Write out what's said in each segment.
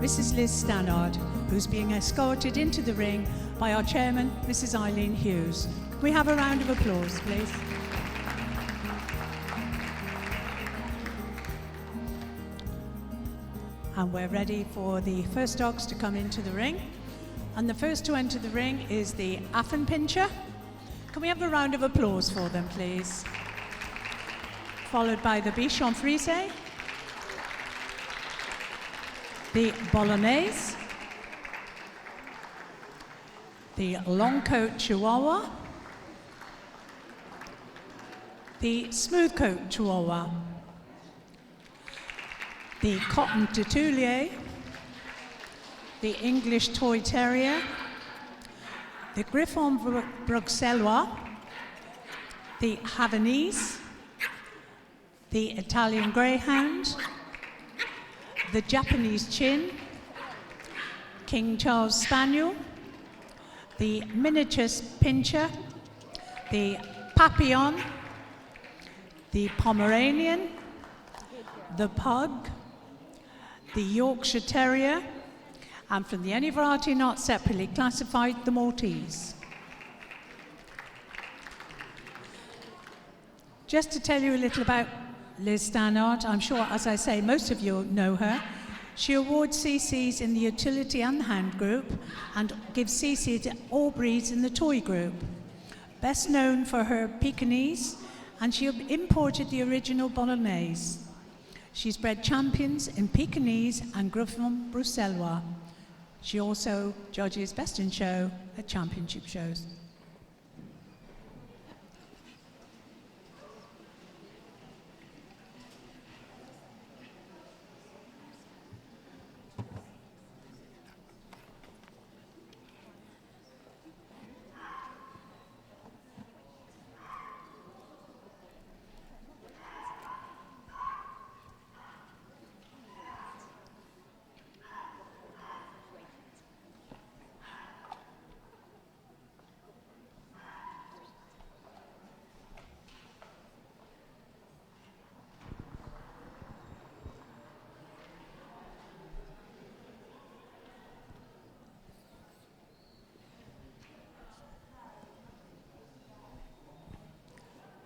Mrs. Liz Stannard, who's being escorted into the ring by our chairman, Mrs. Eileen Hughes. Can we have a round of applause, please? And we're ready for the first dogs to come into the ring. And the first to enter the ring is the Affenpinscher. Can we have a round of applause for them, please? Followed by the Bichon Frise, the Bolognese, the long coat Chihuahua, the smooth coat Chihuahua, the Coton Terrier, the English Toy Terrier, the Griffon Bruxellois, the Havanese, the Italian Greyhound, the Japanese Chin, King Charles Spaniel, the miniature Pinscher, the Papillon, the Pomeranian, the Pug, the Yorkshire Terrier, and from the any variety not separately classified, the Maltese. Just to tell you a little about Liz Stannard, I'm sure, as I say, most of you know her. She awards CCs in the utility and the hound group and gives CC to all breeds in the toy group. Best known for her Pekingese, and she imported the original Bolognese. She's bred champions in Pekingese and Griffon Bruxellois. She also judges Best in Show at championship shows.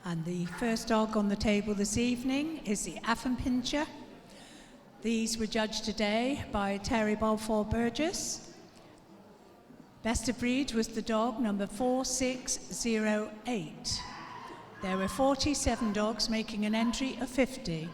And the first dog on the table this evening is the Affenpinscher. These were judged today by Terry Balfour Burgess. Best of breed was the dog number 4608. There were 47 dogs making an entry of 50.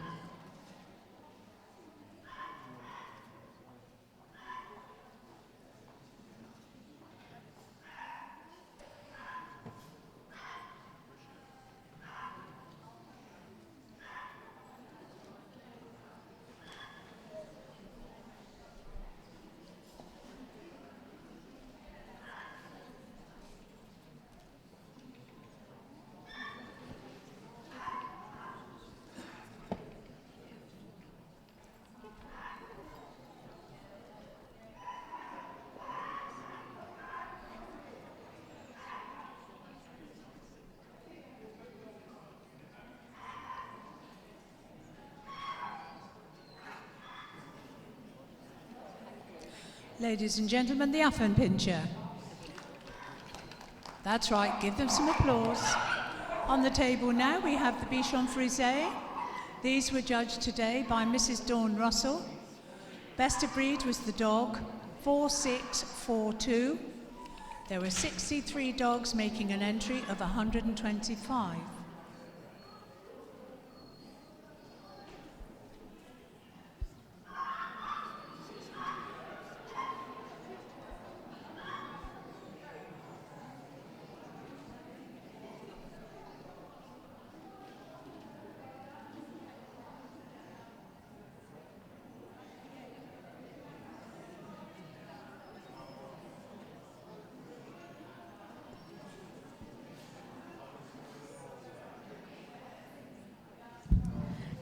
Ladies and gentlemen, the Affenpinscher. That's right, give them some applause. On the table now we have the Bichon Frise. These were judged today by Mrs. Dawn Russell. Best of breed was the dog 4642. There were 63 dogs making an entry of 125.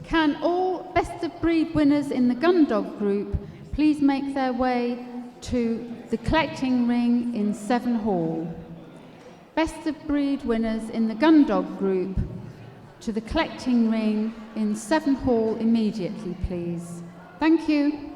Can all Best of Breed winners in the gun dog group please make their way to the collecting ring in 7 Hall? Best of Breed winners in the gun dog group to the collecting ring in 7 Hall immediately, please. Thank you.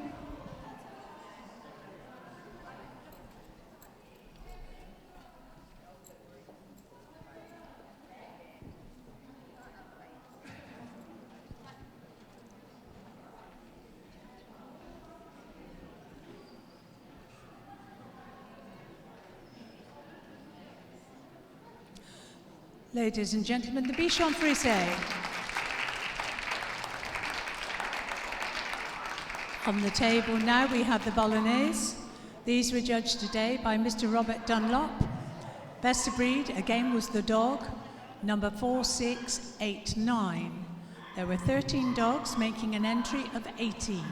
Ladies and gentlemen, the Bichon Frise. On the table now we have the Bolognese. These were judged today by Mr. Robert Dunlop. Best of breed, again, was the dog, number 4689. There were 13 dogs making an entry of 18.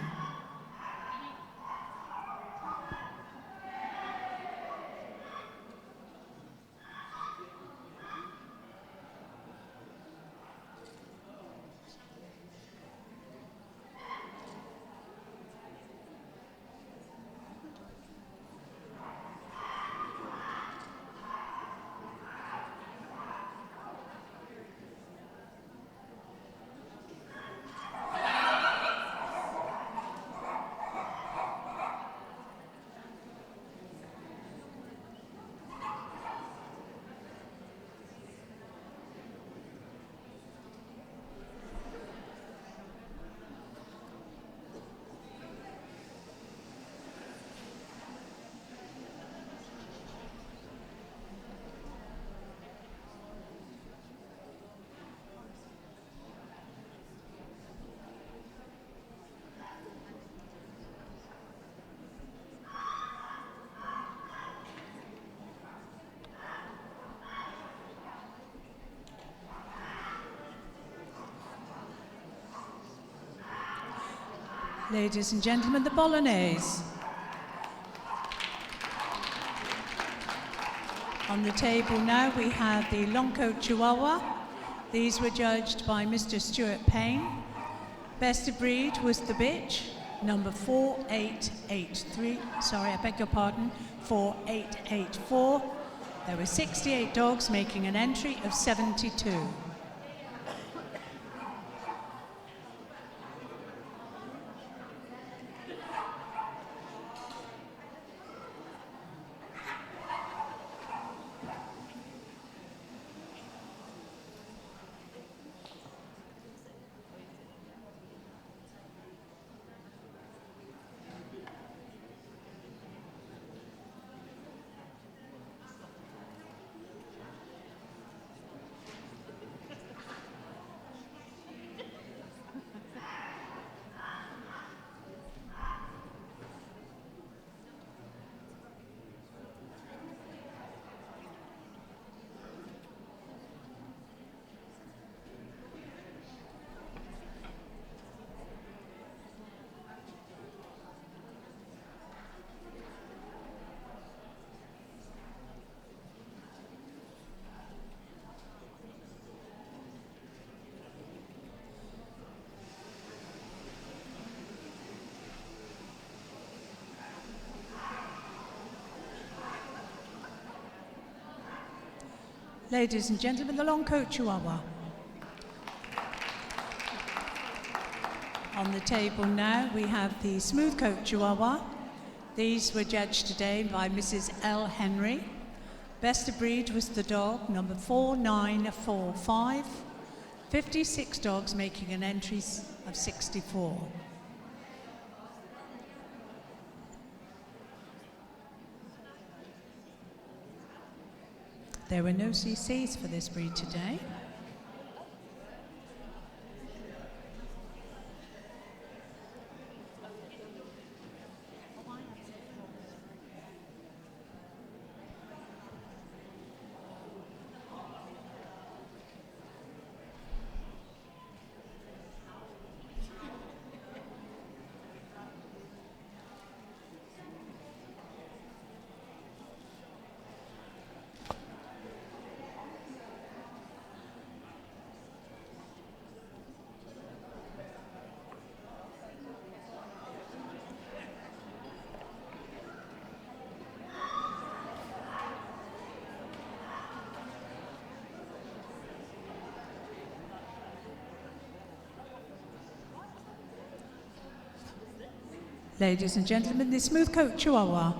Ladies and gentlemen, the Bolognese. On the table now we have the long coat Chihuahua. These were judged by Mr. Stuart Payne. Best of breed was the bitch, number 4883. Sorry, I beg your pardon, 4884. There were 68 dogs making an entry of 72. Ladies and gentlemen, the long coat Chihuahua. On the table now we have the smooth coat Chihuahua. These were judged today by Mrs. L. Henry. Best of breed was the dog, number 4945. 56 dogs making an entry of 64. There were no CCs for this breed today. Ladies and gentlemen, the smooth coat Chihuahua.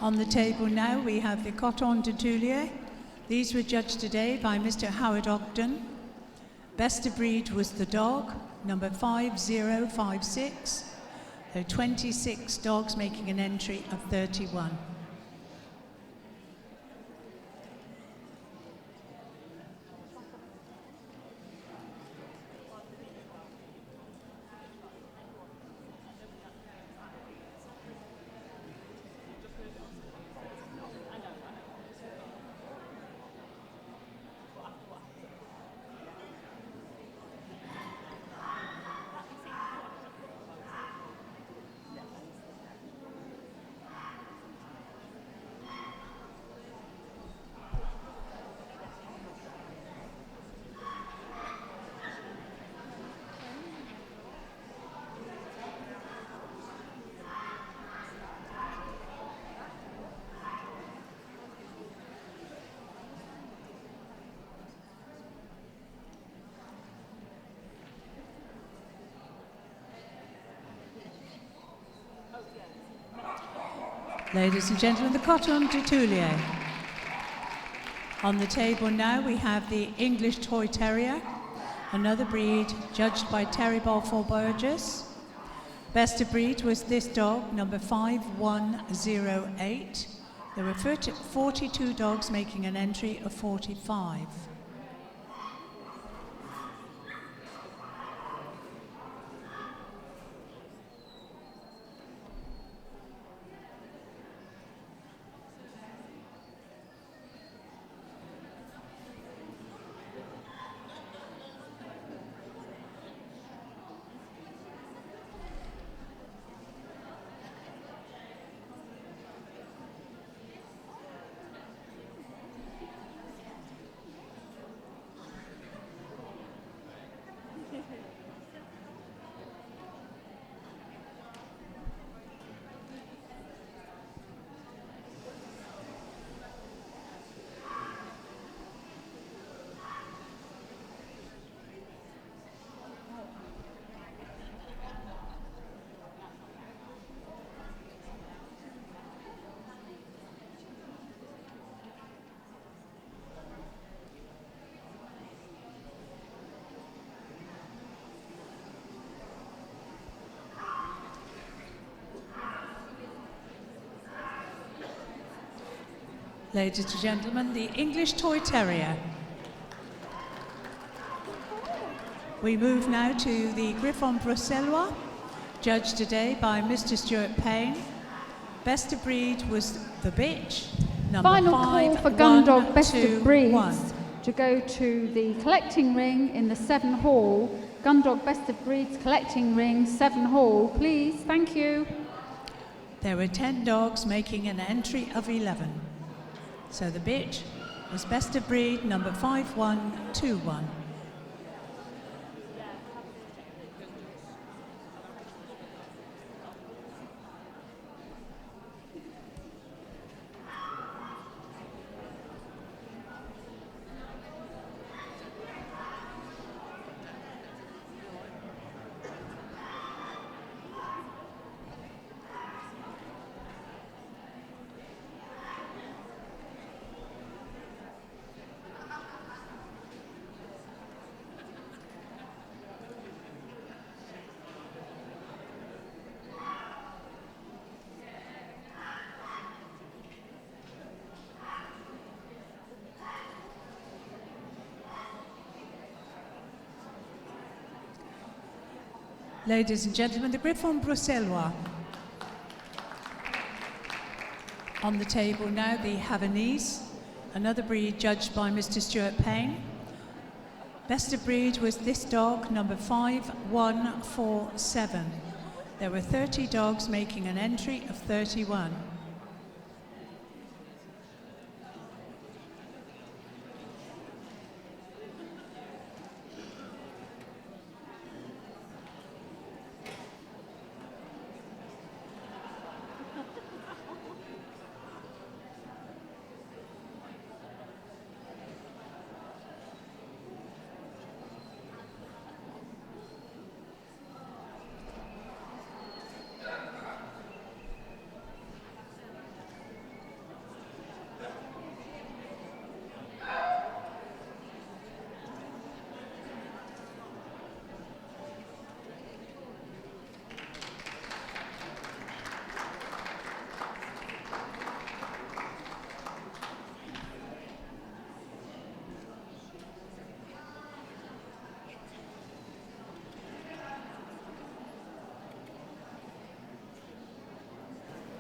On the table now we have the Coton de Toulier. These were judged today by Mr. Howard Ogden. Best of breed was the dog, number 5056. There are 26 dogs making an entry of 31. Ladies and gentlemen, the Coton de Toulier. On the table now we have the English Toy Terrier, another breed judged by Terry Balfour Burgess. Best of breed was this dog, number 5108. There were 42 dogs making an entry of 45. Ladies and gentlemen, the English Toy Terrier. We move now to the Griffon Bruxellois, judged today by Mr. Stuart Payne. Best of breed was the bitch, number Final 5, call for gun dog 1, best 2, of breeds 1. to go to the collecting ring in the 7 hall. Gun dog best of breeds collecting ring 7 hall, please. Thank you. There were 10 dogs making an entry of 11. So the bitch was best of breed, number 5121. Ladies and gentlemen, the Griffon Bruxellois. On the table now, the Havanese, another breed judged by Mr. Stuart Payne. Best of breed was this dog, number 5147. There were 30 dogs making an entry of 31.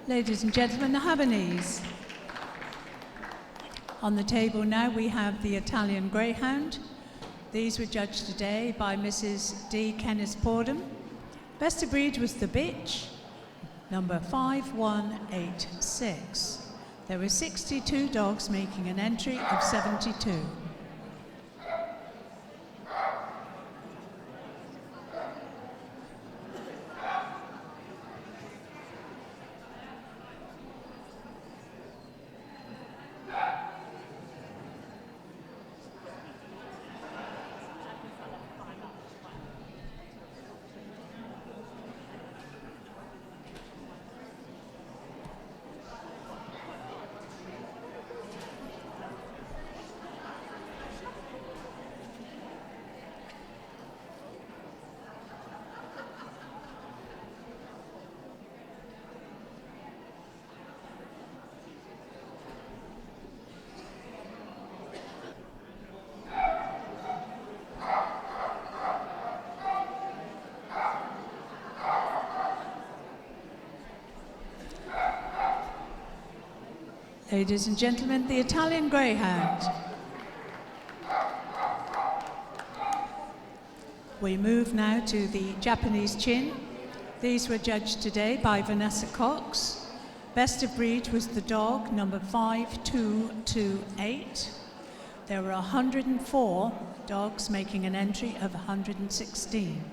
Ladies and gentlemen, the Havanese. On the table now we have the Italian Greyhound. These were judged today by Mrs. D. Kenneth Pordham. Best of breed was the bitch, number 5186. There were 62 dogs making an entry of 72. Ladies and gentlemen, the Italian Greyhound. We move now to the Japanese Chin. These were judged today by Vanessa Cox. Best of breed was the dog, number 5228. There were 104 dogs making an entry of 116.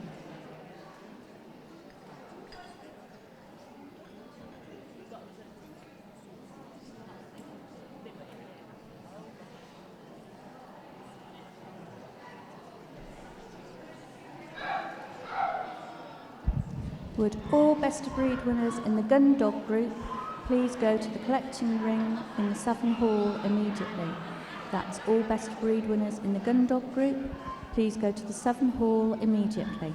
Would all best of breed winners in the gun dog group please go to the collecting ring in the Southern Hall immediately? That's all best of breed winners in the gun dog group. Please go to the Southern Hall immediately.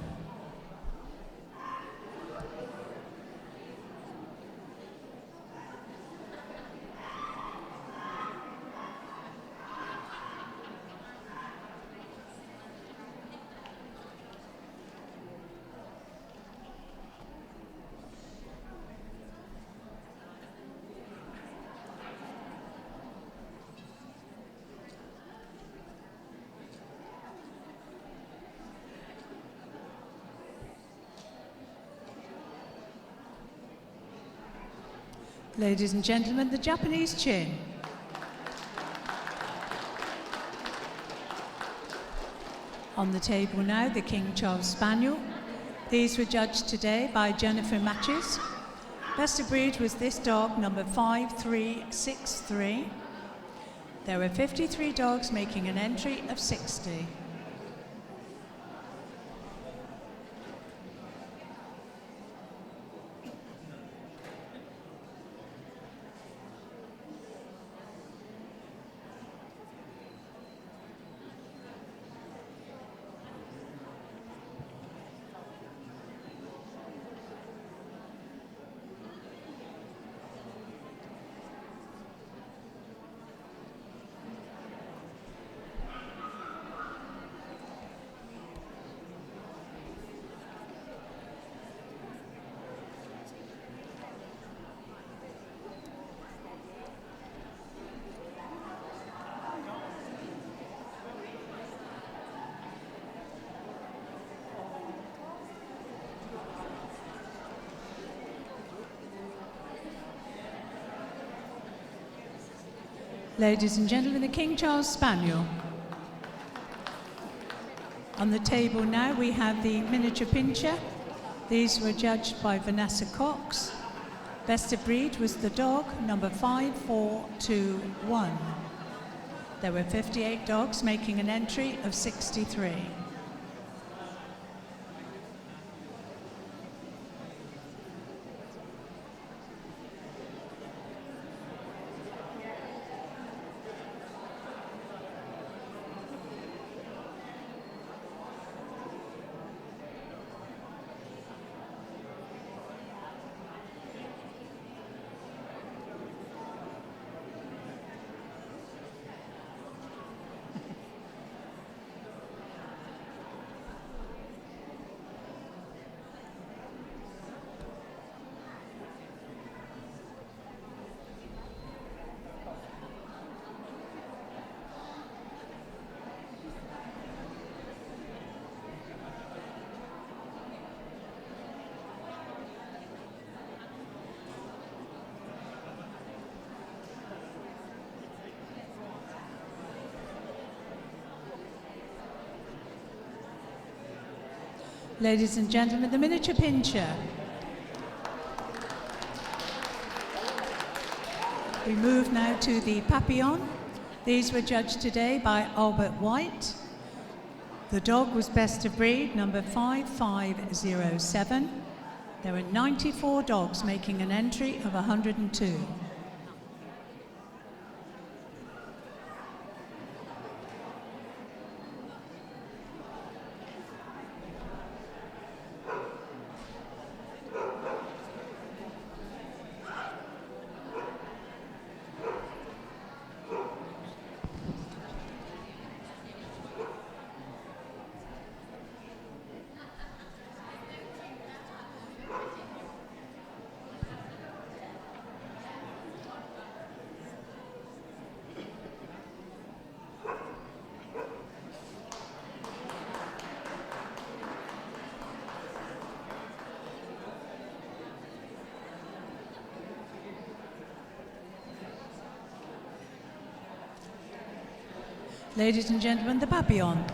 Ladies and gentlemen, the Japanese Chin. On the table now, the King Charles Spaniel. These were judged today by Jennifer Matches. Best of breed was this dog, number 5363. There were 53 dogs making an entry of 60. Ladies and gentlemen, the King Charles Spaniel. On the table now we have the miniature Pinscher. These were judged by Vanessa Cox. Best of breed was the dog, number 5421. There were 58 dogs making an entry of 63. Ladies and gentlemen, the miniature Pinscher. We move now to the Papillon. These were judged today by Albert White. The dog was best of breed, number 5507. There were 94 dogs making an entry of 102. Ladies and gentlemen, the Papillon.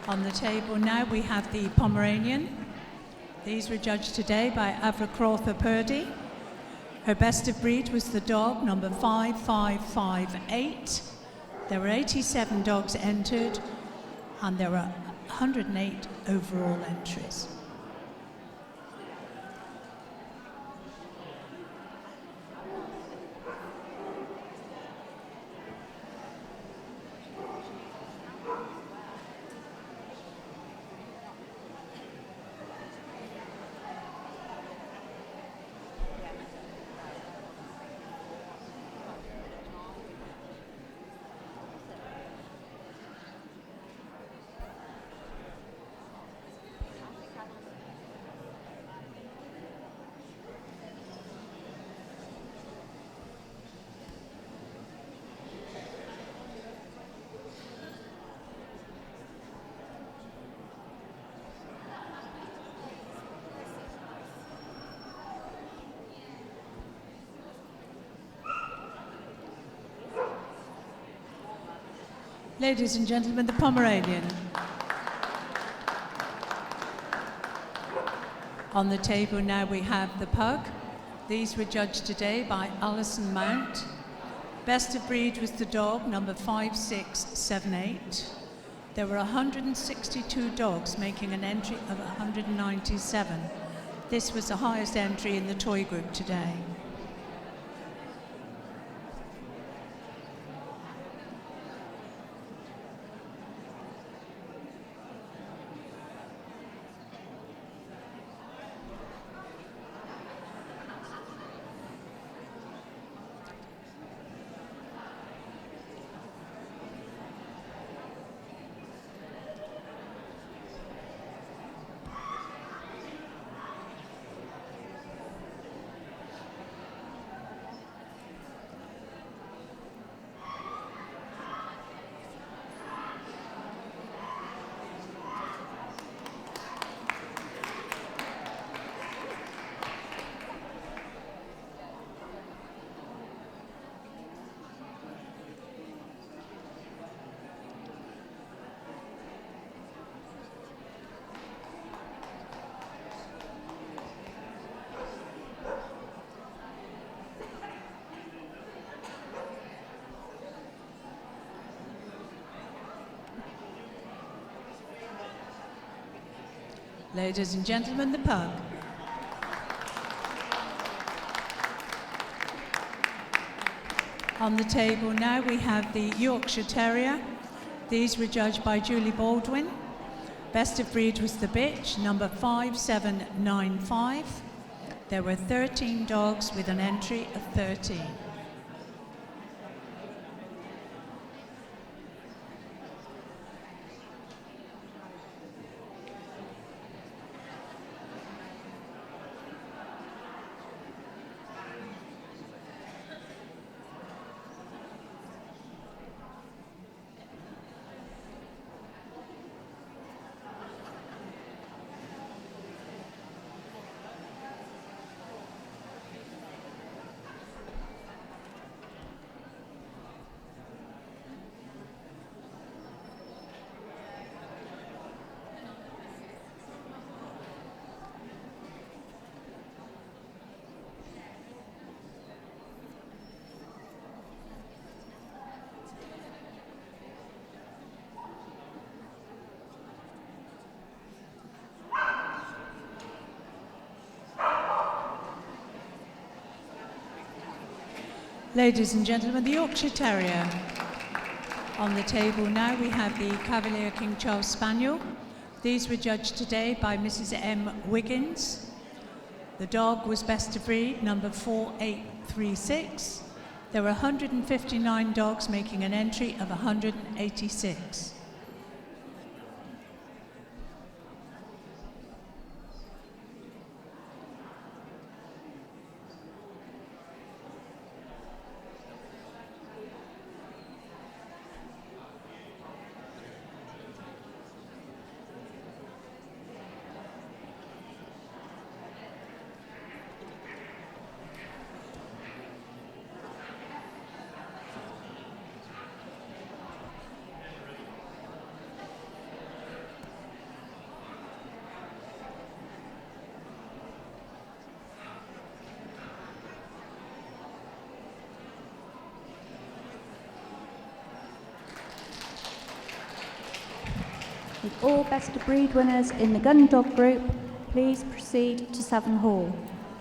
On the table now we have the Pomeranian. These were judged today by Avracrotha Purdy. Her best of breed was the dog number 5558. There were 87 dogs entered and there were 108 overall entries. Ladies and gentlemen, the Pomeranian. On the table now we have the Pug. These were judged today by Alison Mount. Best of breed was the dog number 5678. There were 162 dogs making an entry of 197. This was the highest entry in the toy group today. Ladies and gentlemen, the Pug. On the table now we have the Yorkshire Terrier. These were judged by Julie Baldwin. Best of breed was the Bitch, number 5795. There were 13 dogs with an entry of 13. Ladies and gentlemen, the Yorkshire Terrier. On the table now we have the Cavalier King Charles Spaniel. These were judged today by Mrs. M. Wiggins. The dog was best of breed, number 4836. There were 159 dogs making an entry of 186. all Best of Breed winners in the Gun Dog group, please proceed to Southern Hall.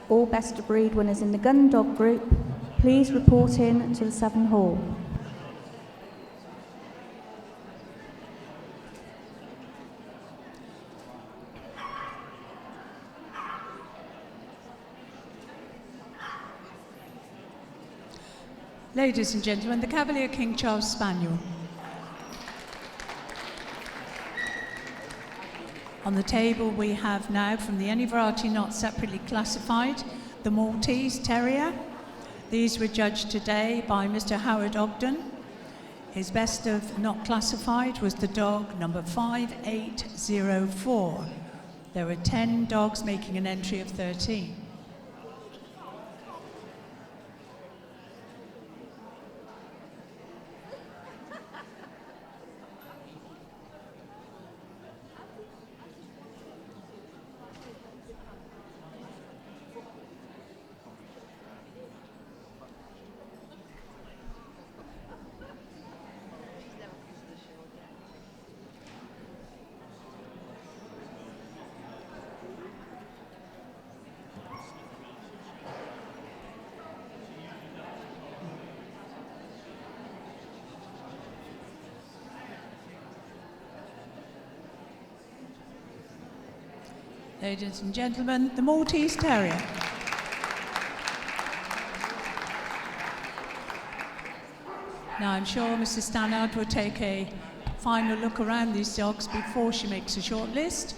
All Best of Breed winners in the Gun Dog group, please report in to the Southern Hall. Ladies and gentlemen, the Cavalier King Charles Spaniel. On the table we have now, from the any variety not separately classified, the Maltese Terrier. These were judged today by Mr. Howard Ogden. His best of not classified was the dog number 5804. There were 10 dogs making an entry of 13. Ladies and gentlemen, the Maltese Terrier. Now I'm sure Mrs. Stannard will take a final look around these dogs before she makes a short list.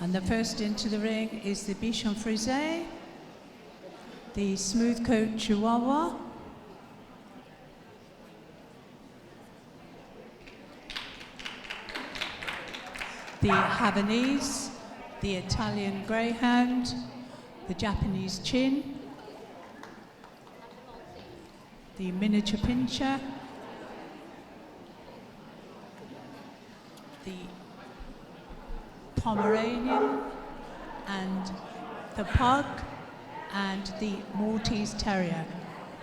And the first into the ring is the Bichon Frisé, the smooth coat Chihuahua, the Havanese, the Italian Greyhound, the Japanese Chin, the miniature Pinscher, the Pomeranian and the Pug, and the Maltese Terrier.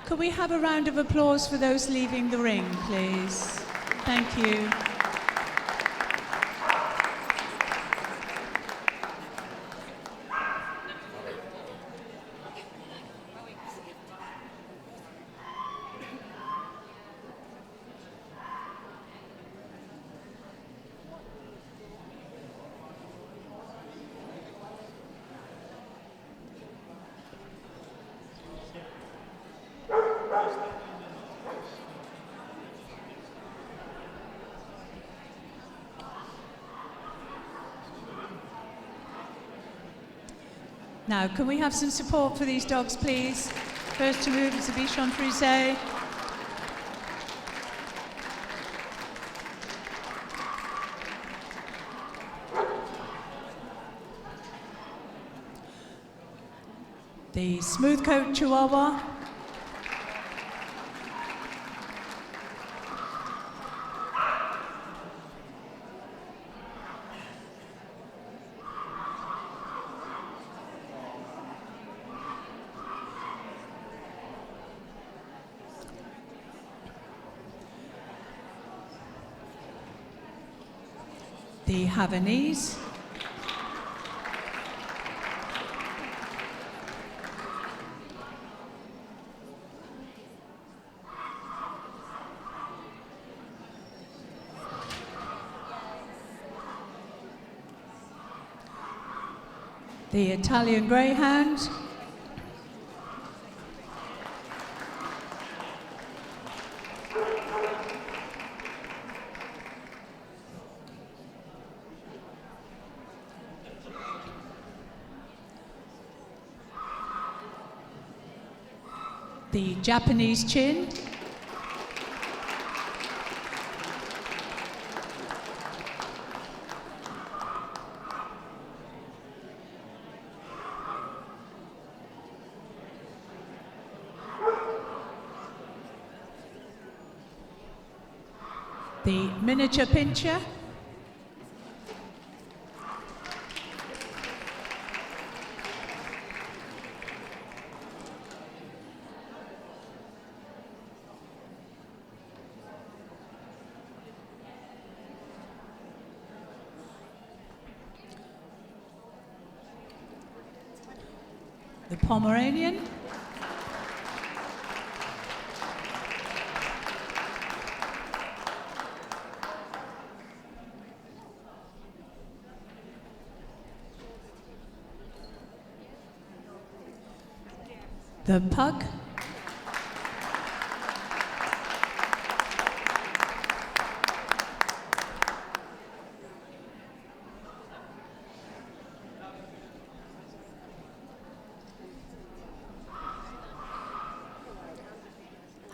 Could we have a round of applause for those leaving the ring, please? Thank you. Now, can we have some support for these dogs, please? First to move is the Bichon Frisé. The smooth coat Chihuahua. The Havanese, the Italian Greyhound, the Japanese Chin, the Miniature Pinscher, the Pomeranian, the Pug,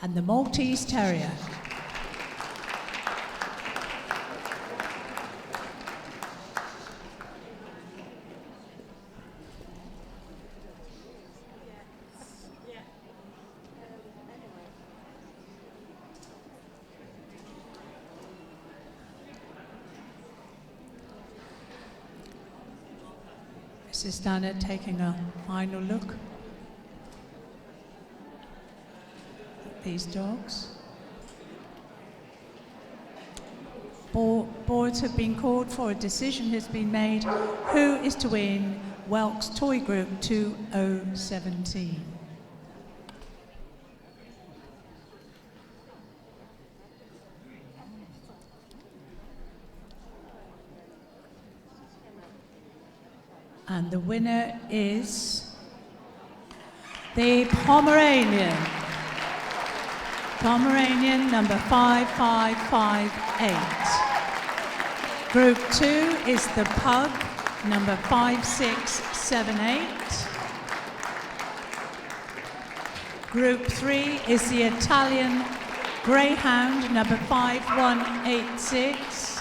and the Maltese Terrier. Mrs. Stannard taking a final look at these dogs. Boards have been called for, a decision has been made. Who is to win WELKS Toy Group 2017? And the winner is the Pomeranian. Pomeranian number 5558. Group 2 is the Pug number 5678. Group 3 is the Italian Greyhound number 5186.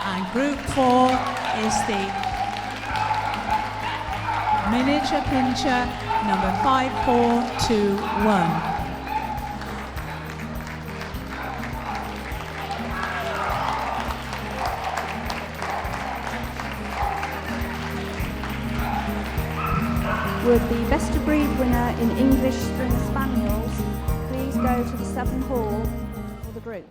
And Group 4 is the Miniature Pinscher number 5421. Would the Best of Breed winner in English String Spaniels please go to the Southern Hall for the group?